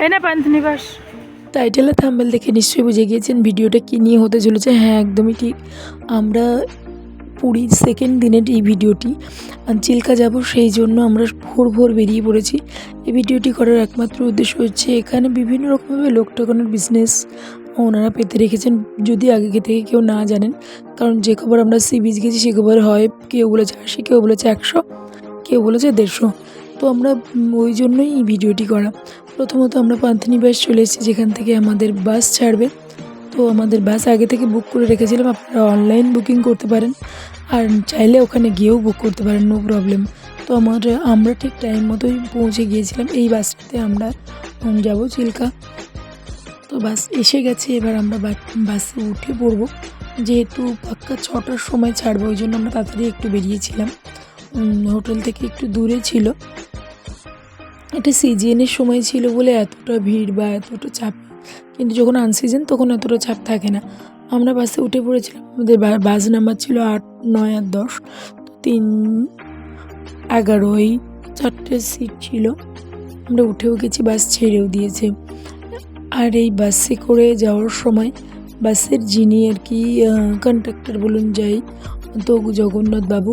এই না পান্থনিবাস। টাইটেল আর থাম্বনেল দেখে নিশ্চয়ই বুঝে গিয়েছেন ভিডিওটা কী নিয়ে হতে চলেছে। হ্যাঁ, একদমই ঠিক। আমরা পুরীর সেকেন্ড দিনের এই ভিডিওটি। চিল্কা যাব, সেই জন্য আমরা ভোর ভোর বেরিয়ে পড়েছি। এই ভিডিওটি করার একমাত্র উদ্দেশ্য হচ্ছে এখানে বিভিন্ন রকমভাবে লোক ঠকানোর বিজনেস ওনারা পেতে রেখেছেন, যদি আগে থেকে কেউ না জানেন। কারণ যে খবর আমরা সি বিচ গেছি সে খবর হয় কেউ বলেছে 80, কেউ বলেছে 100, কেউ বলেছে 150। তো আমরা ওই জন্যই এই ভিডিওটি করা। প্রথমত আমরা পান্থনিবাস চলে এসেছি, যেখান থেকে আমাদের বাস ছাড়বে। তো আমাদের বাস আগে থেকে বুক করে রেখেছিলাম। আপনারা অনলাইন বুকিং করতে পারেন, আর চাইলে ওখানে গিয়েও বুক করতে পারেন, নো প্রবলেম। তো আমরা ঠিক টাইম মতোই পৌঁছে গিয়েছিলাম। এই বাসটাতে আমরা যাব চিল্কা। তো বাস এসে গেছে, এবার আমরা বাসে উঠে পড়ব। যেহেতু পাক্কা 6টার সময় ছাড়বো, ওই জন্য আমরা তাড়াতাড়ি একটু বেরিয়েছিলাম। হোটেল থেকে একটু দূরে ছিল। এটা সিজনের সময় ছিল বলে এতটা ভিড় বা এতটা চাপ, কিন্তু যখন আনসিজন তখন এতটা চাপ থাকে না। আমরা বাসে উঠে পড়েছিলাম। আমাদের বাস নাম্বার ছিল 8, 9 আর 10। তো 3, 11 এই 4টে সিট ছিল। আমরা উঠেও গেছি, বাস ছেড়েও দিয়েছে। আর এই বাসে করে যাওয়ার সময় বাসের যিনি আর কি কন্ডাক্টর বলুন যাই, তো জগন্নাথবাবু,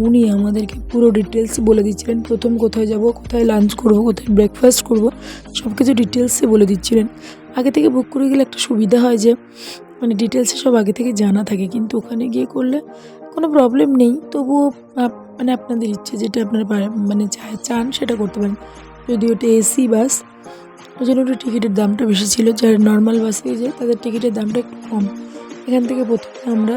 উনি আমাদেরকে পুরো ডিটেলস বলে দিচ্ছিলেন। প্রথম কোথায় যাব, কোথায় লাঞ্চ করব, কোথায় ব্রেকফাস্ট করব, সব কিছু ডিটেলসে বলে দিচ্ছিলেন। আগে থেকে বুক করে গেলে একটা সুবিধা হয় যে মানে ডিটেলসে সব আগে থেকে জানা থাকে, কিন্তু ওখানে গিয়ে করলে কোনো প্রবলেম নেই। তবুও মানে আপনাদের ইচ্ছে, যেটা আপনারা মানে চান সেটা করতে পারেন। যদি ওটা এসি বাস, ওই জন্য ওটা টিকিটের দামটা বেশি ছিল। যারা নর্মাল বাসে যায় তাদের টিকিটের দামটা একটু কম। এখান থেকে প্রথমে আমরা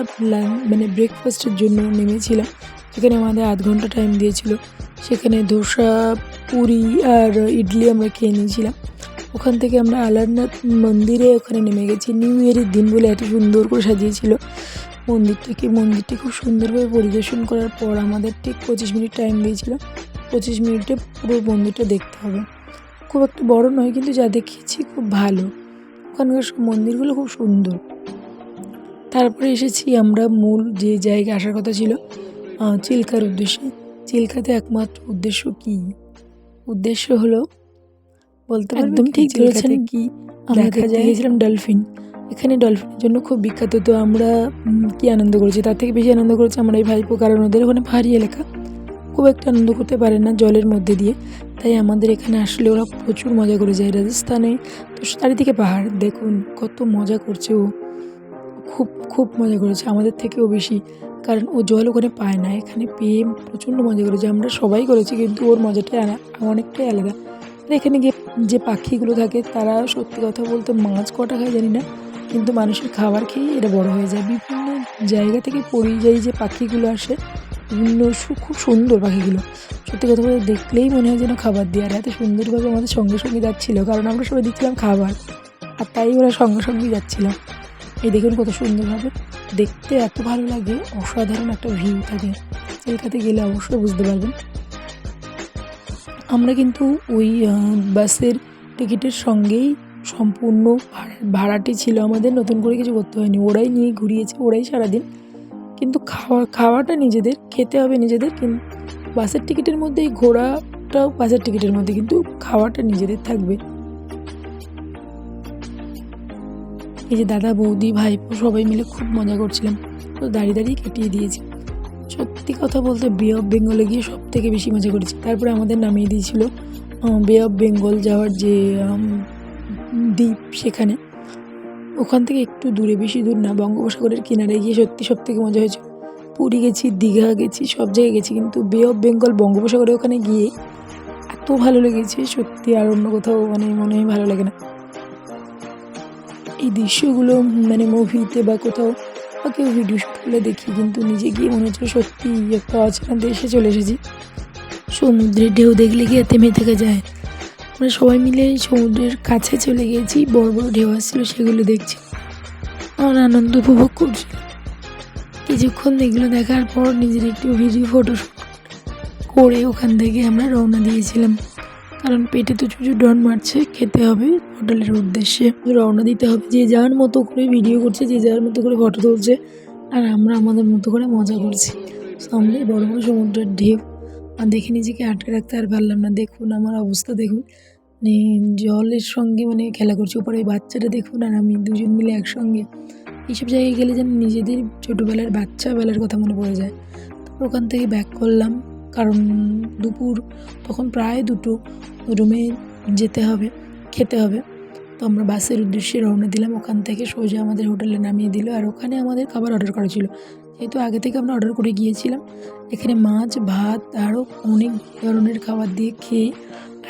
মানে ব্রেকফাস্টের জন্য নেমেছিলাম, যেখানে আমাদের 8 ঘন্টা টাইম দিয়েছিল। সেখানে ধোসা, পুরি আর ইডলি আমরা খেয়ে নিয়েছিলাম। ওখান থেকে আমরা আলারনাথ মন্দিরে ওখানে নেমে গেছি। নিউ ইয়ারের দিন বলে এত সুন্দর করে সাজিয়েছিল মন্দিরটি খুব সুন্দরভাবে পরিদর্শন করার পর আমাদের ঠিক 25 মিনিট টাইম দিয়েছিল। 25 মিনিটে পুরো মন্দিরটা দেখতে হবে। খুব একটা বড় নয়, কিন্তু যা দেখিয়েছি খুব ভালো। ওখানকার সব মন্দিরগুলো খুব সুন্দর। তারপরে এসেছি আমরা মূল যে জায়গায় আসার কথা ছিল, চিল্কার উদ্দেশ্যে। চিল্কাতে একমাত্র উদ্দেশ্য কী? উদ্দেশ্য হলো বলতে পারবেন? একদম ঠিক ধরেছেন। কি আমরা গিয়েছিলাম ডলফিন। এখানে ডলফিনের জন্য খুব বিখ্যাত। তো আমরা কি আনন্দ করেছি, তার থেকে বেশি আনন্দ করেছি আমার এই ভাইপো। কারণ ওদের ওখানে পাহাড়ি এলাকা, খুব একটা আনন্দ করতে পারে না জলের মধ্যে দিয়ে। তাই আমাদের এখানে আসলে ওরা প্রচুর মজা করে যায়। রাজস্থানে তো চারিদিকে পাহাড়, দেখুন কত মজা করছে ও। খুব খুব মজা করেছে, আমাদের থেকেও বেশি। কারণ ও জল ওখানে পায় না, এখানে পেয়ে প্রচণ্ড মজা করেছে। আমরা সবাই করেছি, কিন্তু ওর মজাটাই অনেকটাই আলাদা। আর এখানে গিয়ে যে পাখিগুলো থাকে, তারা সত্যি কথা বলতে মাছ কটা খায় জানি না, কিন্তু মানুষের খাবার খেয়েই এরা বড় হয়ে যায়। বিভিন্ন জায়গা থেকে পরিযায়ী যে পাখিগুলো আসে, বিভিন্ন খুব সুন্দর পাখিগুলো। সত্যি কথা বলতে দেখলেই মনে হয় যেন খাবার দিয়ে। আর এত সুন্দরভাবে আমাদের সঙ্গে সঙ্গে যাচ্ছিল, কারণ আমরা সবাই দিচ্ছিলাম খাবার, আর তাই ওরা সঙ্গে সঙ্গেই যাচ্ছিল। এই দেখুন কত সুন্দরভাবে দেখতে, এত ভালো লাগে। অসাধারণ একটা ভিউ থাকে। চিল্কাতে গেলে অবশ্যই বুঝতে পারবেন। আমরা কিন্তু ওই বাসের টিকিটের সঙ্গেই সম্পূর্ণ ভাড়াটি ছিল আমাদের, নতুন করে কিছু করতে হয়নি। ওরাই নিয়ে ঘুরিয়েছে, ওরাই সারাদিন। কিন্তু খাওয়াটা নিজেদের, খেতে হবে নিজেদের। কিন্তু বাসের টিকিটের মধ্যে এই ঘোরাটাও বাসের টিকিটের মধ্যে, কিন্তু খাওয়াটা নিজেদের থাকবে। এই যে দাদা, বৌদি, ভাইপো সবাই মিলে খুব মজা করছিলাম। তো দাঁড়িয়ে দাঁড়িয়ে কাটিয়ে দিয়েছি। সত্যি কথা বলতে বে অফ বেঙ্গলে গিয়ে সব থেকে বেশি মজা করেছি। তারপরে আমাদের নামিয়ে দিয়েছিল বে অফ বেঙ্গল যাওয়ার যে দ্বীপ, সেখানে। ওখান থেকে একটু দূরে, বেশি দূর না, বঙ্গোপসাগরের কিনারে গিয়ে সত্যি সব থেকে মজা হয়েছিল। পুরী গেছি, দীঘা গেছি, সব জায়গায় গেছি, কিন্তু বে অফ বেঙ্গল বঙ্গোপসাগরে ওখানে গিয়ে এত ভালো লেগেছে সত্যি, আর অন্য কোথাও মানে মনে হয় ভালো লাগে না। এই দৃশ্যগুলো মানে মুভিতে বা কোথাও বা কেউ ভিডিও শ্যুট করলে দেখি, কিন্তু নিজে গিয়ে মনে হচ্ছে সত্যি একটা অচেনা দেশে চলে এসেছি। সমুদ্রের ঢেউ দেখলে কি থেমে থাকা যায়? আমরা সবাই মিলে সমুদ্রের কাছে চলে গিয়েছি, বড় বড় ঢেউ আসছিলো, সেগুলো দেখছি, আমার আনন্দ উপভোগ করছি। কিছুক্ষণ এগুলো দেখার পর নিজের একটু ভিডিও ফটোশ্যুট করে ওখান থেকে আমরা রওনা দিয়েছিলাম। কারণ পেটে তো প্রচুর ডন মারছে, খেতে হবে, হোটেলের উদ্দেশ্যে রওনা দিতে হবে। যে যার মতো করে ভিডিও করছে, যে যার মতো করে ফটো তুলছে, আর আমরা আমাদের মতো করে মজা করছি। সামনে বড় বড় সমুদ্রের ঢেউ, আর দেখে নিজেকে আটকে রাখতে আর পারলাম না। দেখুন আমার অবস্থা, দেখুন মানে জলের সঙ্গে মানে খেলা করছি। ওপরে ওই বাচ্চাটা দেখুন আর আমি দুজন মিলে একসঙ্গে এইসব জায়গায় গেলে যেন নিজেদের ছোটোবেলার বাচ্চাবেলার কথা মনে পড়ে যায়। তারপর ওখান থেকে ব্যাক করলাম, কারণ দুপুর তখন প্রায় 2টো, রুমে যেতে হবে, খেতে হবে। তো আমরা বাসের উদ্দেশ্যে রওনা দিলাম। ওখান থেকে সোজা আমাদের হোটেলে নামিয়ে দিল, আর ওখানে আমাদের খাবার অর্ডার করা ছিল। যেহেতু আগে থেকে আমরা অর্ডার করে গিয়েছিলাম, এখানে মাছ, ভাত আরও অনেক ধরনের খাবার দিয়ে খেয়ে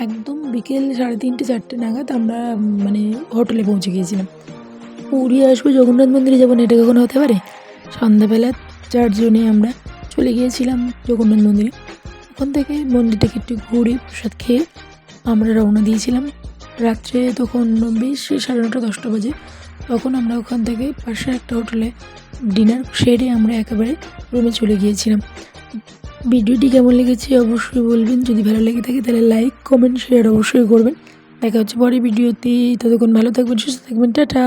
একদম বিকেল 3:30-4টে নাগাদ আমরা মানে হোটেলে পৌঁছে গিয়েছিলাম। পুরী আসবো, জগন্নাথ মন্দিরে যাবো না, এটা কখনো হতে পারে? সন্ধ্যাবেলা 4 জনে আমরা চলে গিয়েছিলাম জগন্নাথ মন্দিরে। ওখান থেকে মন্দিরটাকে একটু ঘুরে প্রসাদ খেয়ে আমরা রওনা দিয়েছিলাম। রাত্রে তখন বেশ 9:30-10টা বাজে। তখন আমরা ওখান থেকে পাশের একটা হোটেলে ডিনার সেরে আমরা একেবারে রুমে চলে গিয়েছিলাম। ভিডিওটি কেমন লেগেছে অবশ্যই বলবেন। যদি ভালো লেগে থাকে তাহলে লাইক, কমেন্ট, শেয়ার অবশ্যই করবেন। দেখা হচ্ছে পরের ভিডিওতে। ততক্ষণ ভালো থাকবেন, সুস্থ থাকবেন। টাটা।